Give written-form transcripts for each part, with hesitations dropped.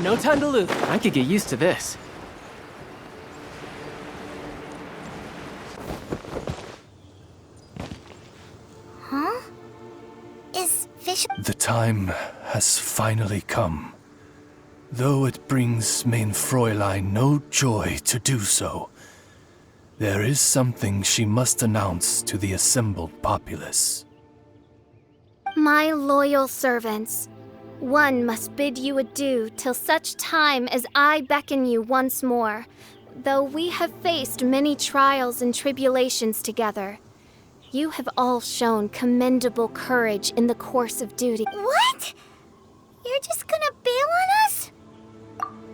No time to lose. I could get used to this. Huh? Is Fischl... The time has finally come. Though it brings main Fräulein no joy to do so, there is something she must announce to the assembled populace. My loyal servants, one must bid you adieu till such time as I beckon you once more, though we have faced many trials and tribulations together. You have all shown commendable courage in the course of duty. What? You're just gonna bail on us?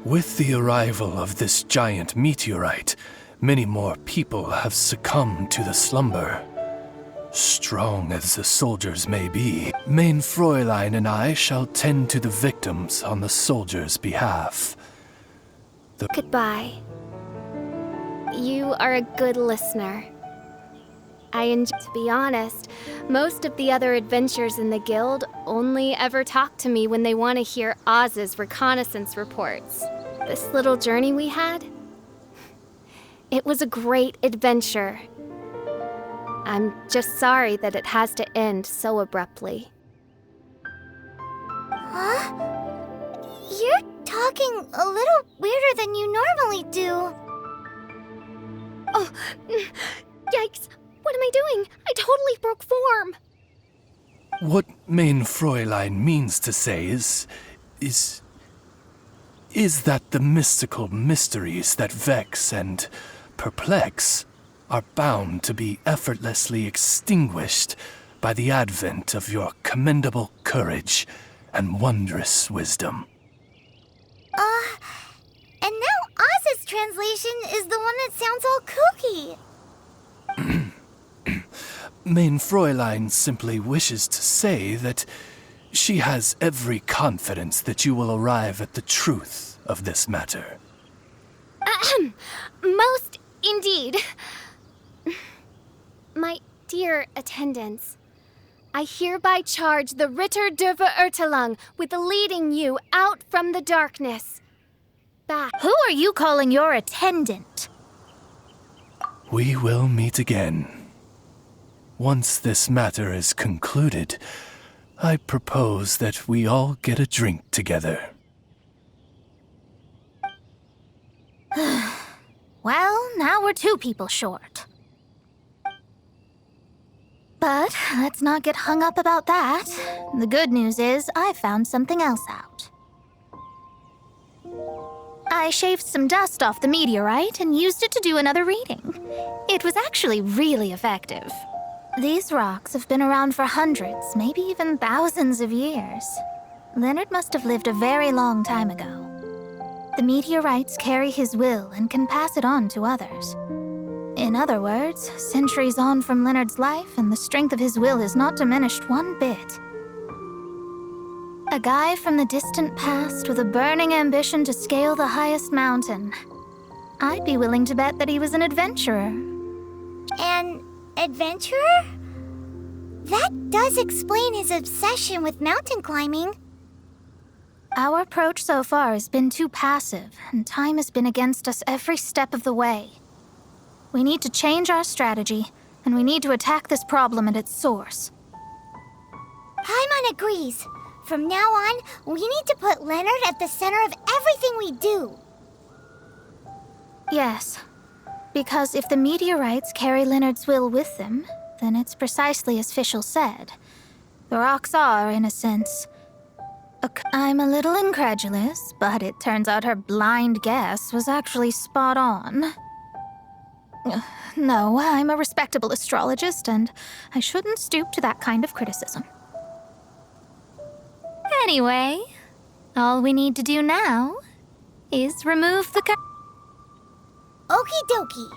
With the arrival of this giant meteorite, many more people have succumbed to the slumber. Strong as the soldiers may be, main Fräulein and I shall tend to the victims on the soldiers' behalf. Goodbye. You are a good listener. To be honest, most of the other adventurers in the guild only ever talk to me when they want to hear Oz's reconnaissance reports. This little journey we had, it was a great adventure. I'm just sorry that it has to end so abruptly. Huh? You're talking a little weirder than you normally do. Oh, yikes! What am I doing? I totally broke form! What main Fräulein means to say is that the mystical mysteries that vex and perplex are bound to be effortlessly extinguished by the advent of your commendable courage and wondrous wisdom. And now Oz's translation is the one that sounds all kooky. Main Fräulein simply wishes to say that she has every confidence that you will arrive at the truth of this matter. Most indeed. My dear attendants, I hereby charge the Ritter der Verurteilung with leading you out from the darkness. Back. Who are you calling your attendant? We will meet again. Once this matter is concluded, I propose that we all get a drink together. Well, now we're 2 people short. But let's not get hung up about that. The good news is I found something else out. I shaved some dust off the meteorite and used it to do another reading. It was actually really effective. These rocks have been around for hundreds, maybe even thousands of years. Leonard must have lived a very long time ago. The meteorites carry his will and can pass it on to others. In other words, centuries on from Leonard's life, and the strength of his will is not diminished one bit. A guy from the distant past with a burning ambition to scale the highest mountain. I'd be willing to bet that he was an adventurer. An adventurer? That does explain his obsession with mountain climbing. Our approach so far has been too passive, and time has been against us every step of the way. We need to change our strategy, and we need to attack this problem at its source. Paimon agrees. From now on, we need to put Leonard at the center of everything we do. Yes, because if the meteorites carry Leonard's will with them, then it's precisely as Fischl said. The rocks are, in a sense... I'm a little incredulous, but it turns out her blind guess was actually spot on. No, I'm a respectable astrologist, and I shouldn't stoop to that kind of criticism. Anyway, all we need to do now is remove the Okie dokie.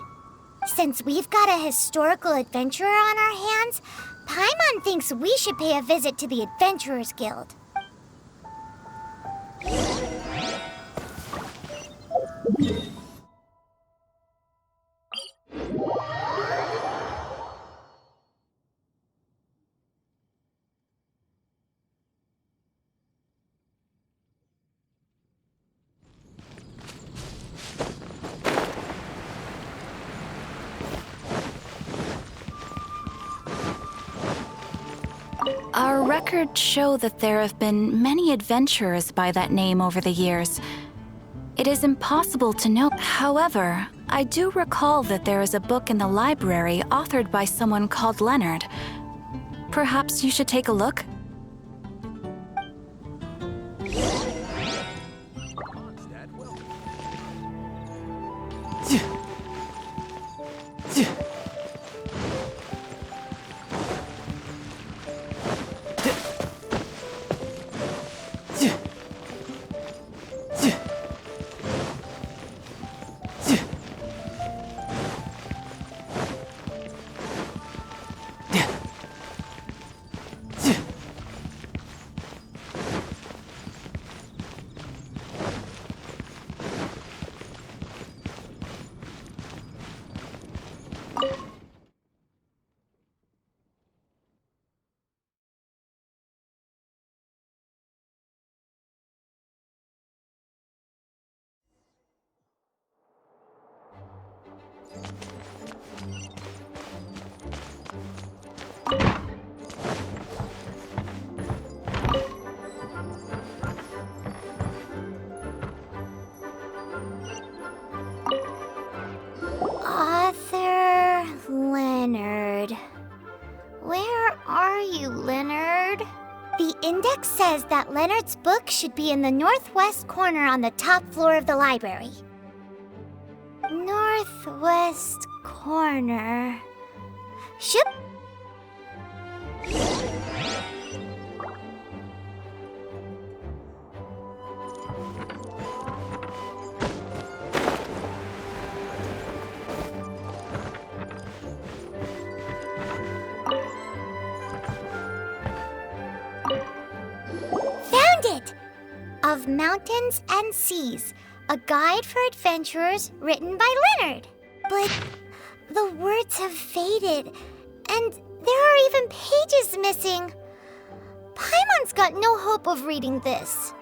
Since we've got a historical adventurer on our hands, Paimon thinks we should pay a visit to the Adventurers Guild. records show that there have been many adventurers by that name over the years. It is impossible to know. However, I do recall that there is a book in the library authored by someone called Leonard. Perhaps you should take a look? Author Leonard. Where are you, Leonard? The index says that Leonard's book should be in the northwest corner on the top floor of the library. Northwest corner. Shoop! Found it! Of Mountains and Seas, a guide for adventurers written by Leonard. But the words have faded, and there are even pages missing. Paimon's got no hope of reading this.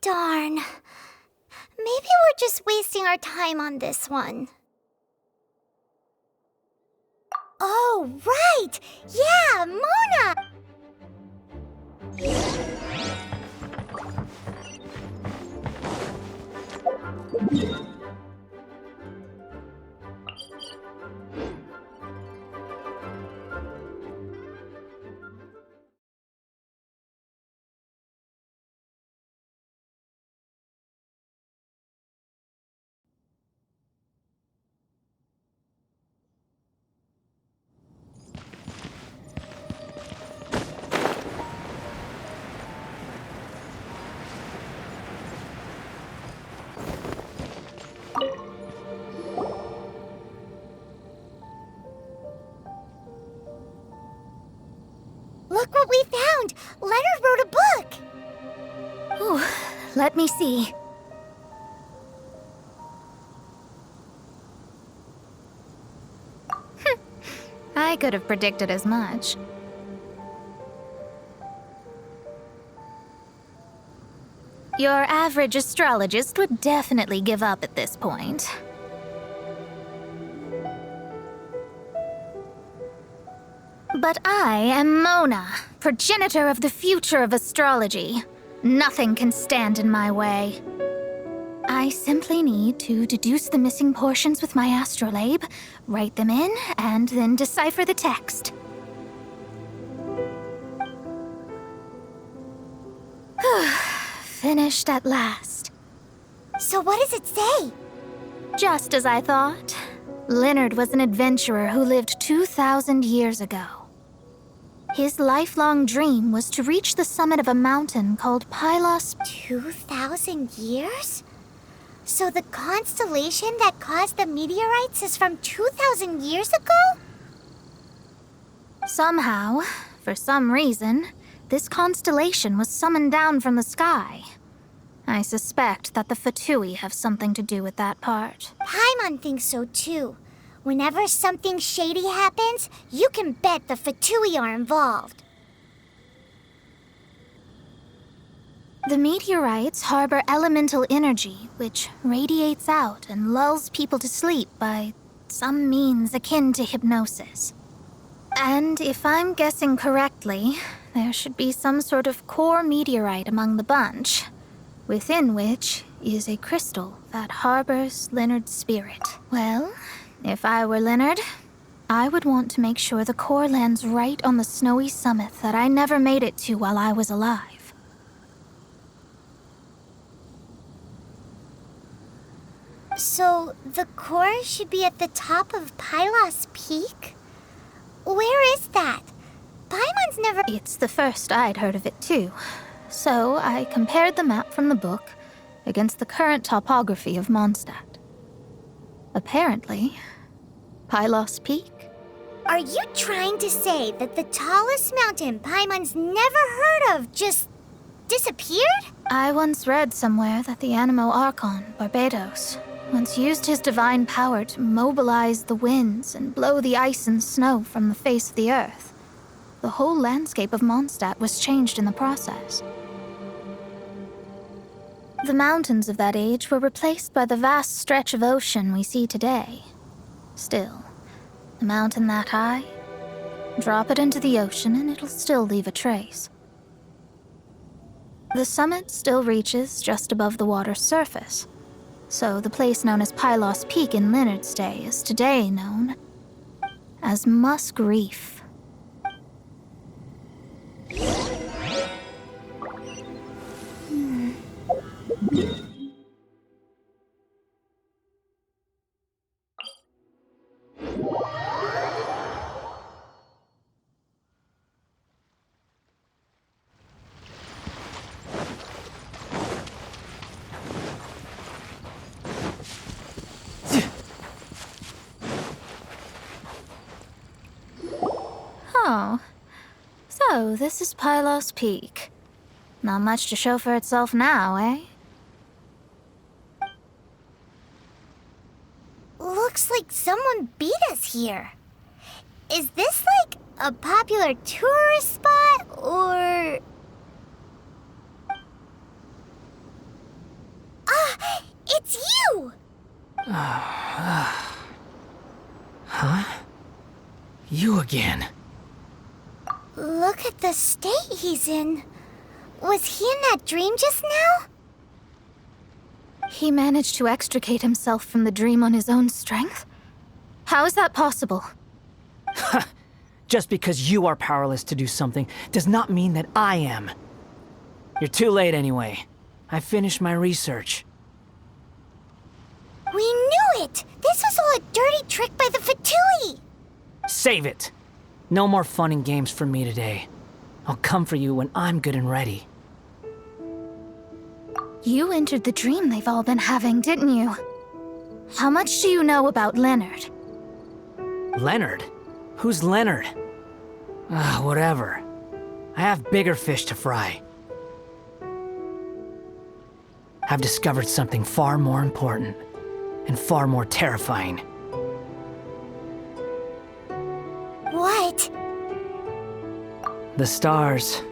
Darn. Maybe we're just wasting our time on this one. Oh, right! Yeah, Mona! Look what we found! Leonard wrote a book! Ooh, let me see. I could have predicted as much. Your average astrologist would definitely give up at this point. But I am Mona, progenitor of the future of astrology. Nothing can stand in my way. I simply need to deduce the missing portions with my astrolabe, write them in, and then decipher the text. Finished at last. So what does it say? Just as I thought. Leonard was an adventurer who lived 2,000 years ago. His lifelong dream was to reach the summit of a mountain called Pylos. 2,000 years? So the constellation that caused the meteorites is from 2,000 years ago? Somehow, for some reason, this constellation was summoned down from the sky. I suspect that the Fatui have something to do with that part. Paimon thinks so too. Whenever something shady happens, you can bet the Fatui are involved. The meteorites harbor elemental energy, which radiates out and lulls people to sleep by some means akin to hypnosis. And if I'm guessing correctly, there should be some sort of core meteorite among the bunch, within which is a crystal that harbors Leonard's spirit. Well, if I were Leonard, I would want to make sure the core lands right on the snowy summit that I never made it to while I was alive. So, the core should be at the top of Pylos Peak? Where is that? Paimon's never... It's the first I'd heard of it, too. So I compared the map from the book against the current topography of Mondstadt. Apparently, Pylos Peak. Are you trying to say that the tallest mountain Paimon's never heard of just disappeared? I once read somewhere that the Animo Archon, Barbados, once used his divine power to mobilize the winds and blow the ice and snow from the face of the earth. The whole landscape of Mondstadt was changed in the process. The mountains of that age were replaced by the vast stretch of ocean we see today. Still, a mountain that high, drop it into the ocean and it'll still leave a trace. The summit still reaches just above the water's surface, so the place known as Pylos Peak in Leonard's day is today known as Musk Reef. Oh, so this is Pylos Peak. Not much to show for itself now, eh? Looks like someone beat us here. Is this like a popular tourist spot, or... Ah! It's you! Huh? You again. Look at the state he's in. Was he in that dream just now? He managed to extricate himself from the dream on his own strength? How is that possible? Just because you are powerless to do something does not mean that I am. You're too late anyway. I finished my research. We knew it! This was all a dirty trick by the Fatui! Save it! No more fun and games for me today. I'll come for you when I'm good and ready. You entered the dream they've all been having, didn't you? How much do you know about Leonard? Leonard? Who's Leonard? Whatever. I have bigger fish to fry. I've discovered something far more important and far more terrifying. What? The stars,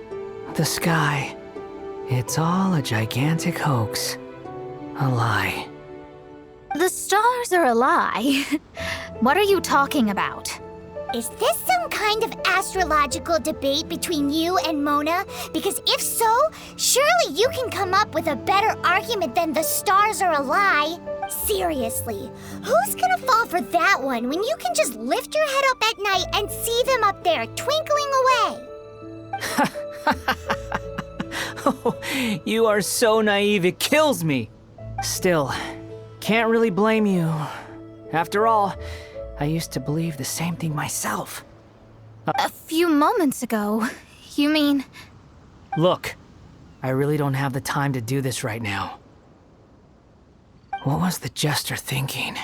the sky, it's all a gigantic hoax. A lie. The stars are a lie. What are you talking about? Is this some kind of astrological debate between you and Mona? Because if so, surely you can come up with a better argument than the stars are a lie. Seriously, who's gonna fall for that one when you can just lift your head up at night and see them up there twinkling away? Oh, you are so naive, it kills me. Still, can't really blame you. After all, I used to believe the same thing myself. A few moments ago, you mean... Look, I really don't have the time to do this right now. What was the jester thinking?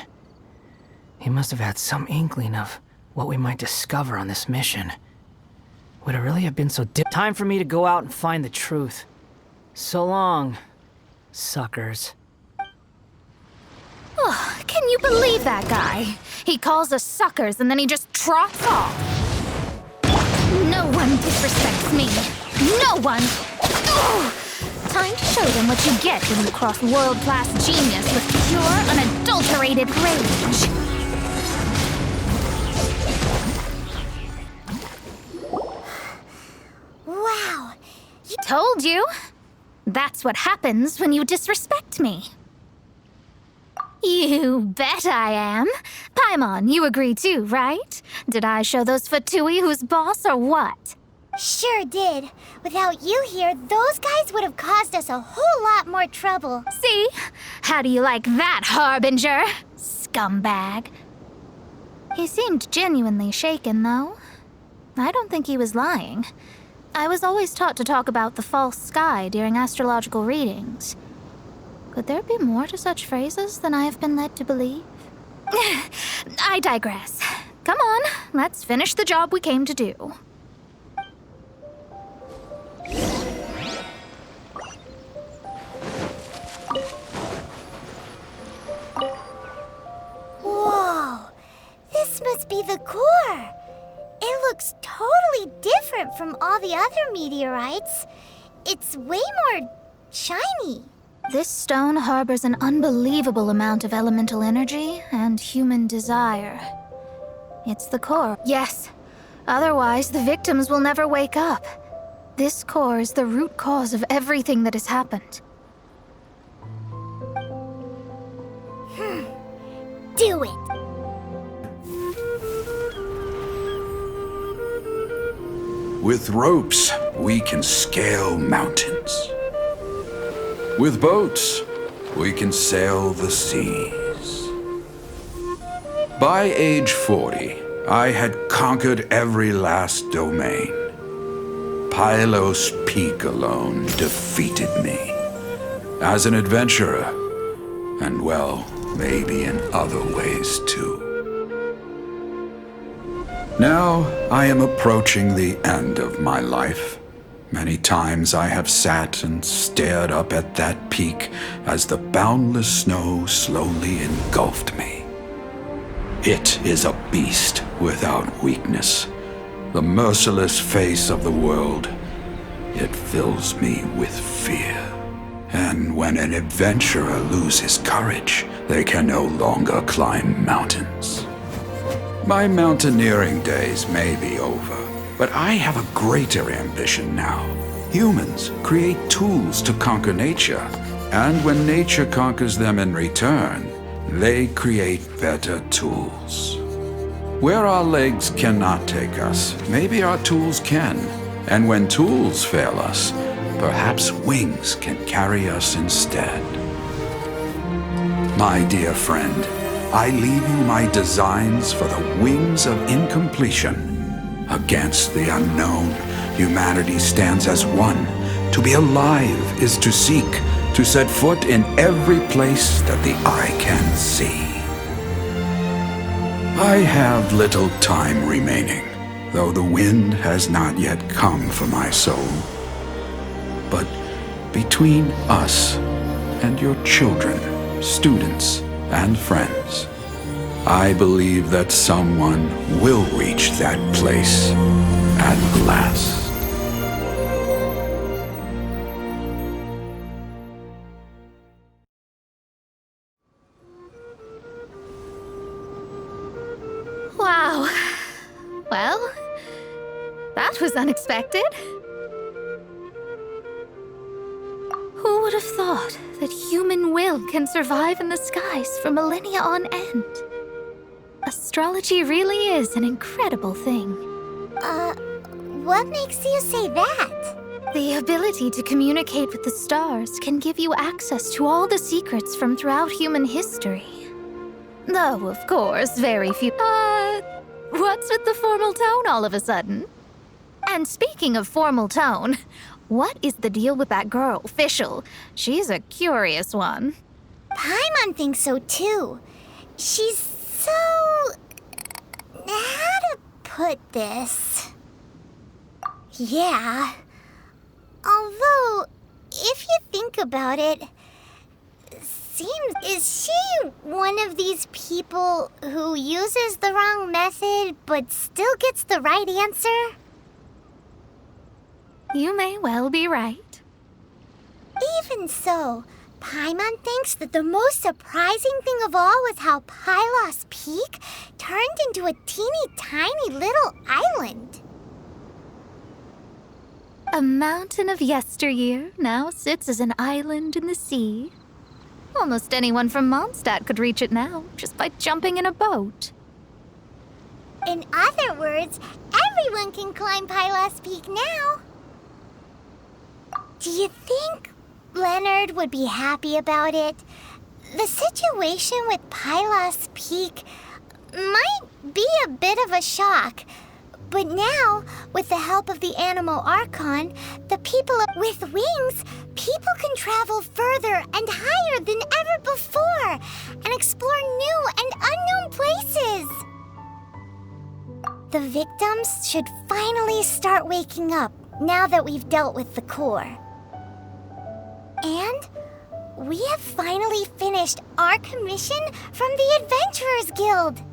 He must have had some inkling of what we might discover on this mission. Would it really have been so time for me to go out and find the truth? So long, suckers. Oh, can you believe that guy? He calls us suckers and then he just trots off. No one disrespects me. No one. Ugh. Time to show them what you get when you cross world-class genius with pure, unadulterated rage. Wow. Told you. That's what happens when you disrespect me. You bet I am. Paimon, you agree too, right? Did I show those Fatui who's boss or what? Sure did. Without you here, those guys would have caused us a whole lot more trouble. See? How do you like that, Harbinger? Scumbag. He seemed genuinely shaken, though. I don't think he was lying. I was always taught to talk about the false sky during astrological readings. Could there be more to such phrases than I have been led to believe? I digress. Come on, let's finish the job we came to do. Whoa! This must be the core! It looks totally different from all the other meteorites. It's way more shiny. This stone harbors an unbelievable amount of elemental energy and human desire. It's the core. Yes. Otherwise, the victims will never wake up. This core is the root cause of everything that has happened. Do it! With ropes, we can scale mountains. With boats, we can sail the seas. By age 40, I had conquered every last domain. Pylos Peak alone defeated me. As an adventurer, and well, maybe in other ways too. Now, I am approaching the end of my life. Many times I have sat and stared up at that peak as the boundless snow slowly engulfed me. It is a beast without weakness, the merciless face of the world. It fills me with fear. And when an adventurer loses courage, they can no longer climb mountains. My mountaineering days may be over, but I have a greater ambition now. Humans create tools to conquer nature, and when nature conquers them in return, they create better tools. Where our legs cannot take us, maybe our tools can. And when tools fail us, perhaps wings can carry us instead. My dear friend, I leave you my designs for the wings of incompletion. Against the unknown, humanity stands as one. To be alive is to seek, to set foot in every place that the eye can see. I have little time remaining, though the wind has not yet come for my soul. But between us and your children, students, and friends, I believe that someone will reach that place at last. Wow. Well, that was unexpected. Who would have thought that human will can survive in the skies for millennia on end? Astrology really is an incredible thing. What makes you say that? The ability to communicate with the stars can give you access to all the secrets from throughout human history. Though, of course, very few... what's with the formal tone all of a sudden? And speaking of formal tone, what is the deal with that girl, Fischl? She's a curious one. Paimon thinks so too. She's so... how to put this? Yeah. Although, if you think about it, is she one of these people who uses the wrong method but still gets the right answer? You may well be right. Even so, Paimon thinks that the most surprising thing of all was how Pylos Peak turned into a teeny tiny little island. A mountain of yesteryear now sits as an island in the sea. Almost anyone from Mondstadt could reach it now, just by jumping in a boat. In other words, everyone can climb Pylos Peak now. Do you think Leonard would be happy about it? The situation with Pylos Peak might be a bit of a shock. But now, with the help of the Animal Archon, the people with wings, people can travel further and higher than ever before and explore new and unknown places. The victims should finally start waking up now that we've dealt with the core. And we have finally finished our commission from the Adventurers Guild.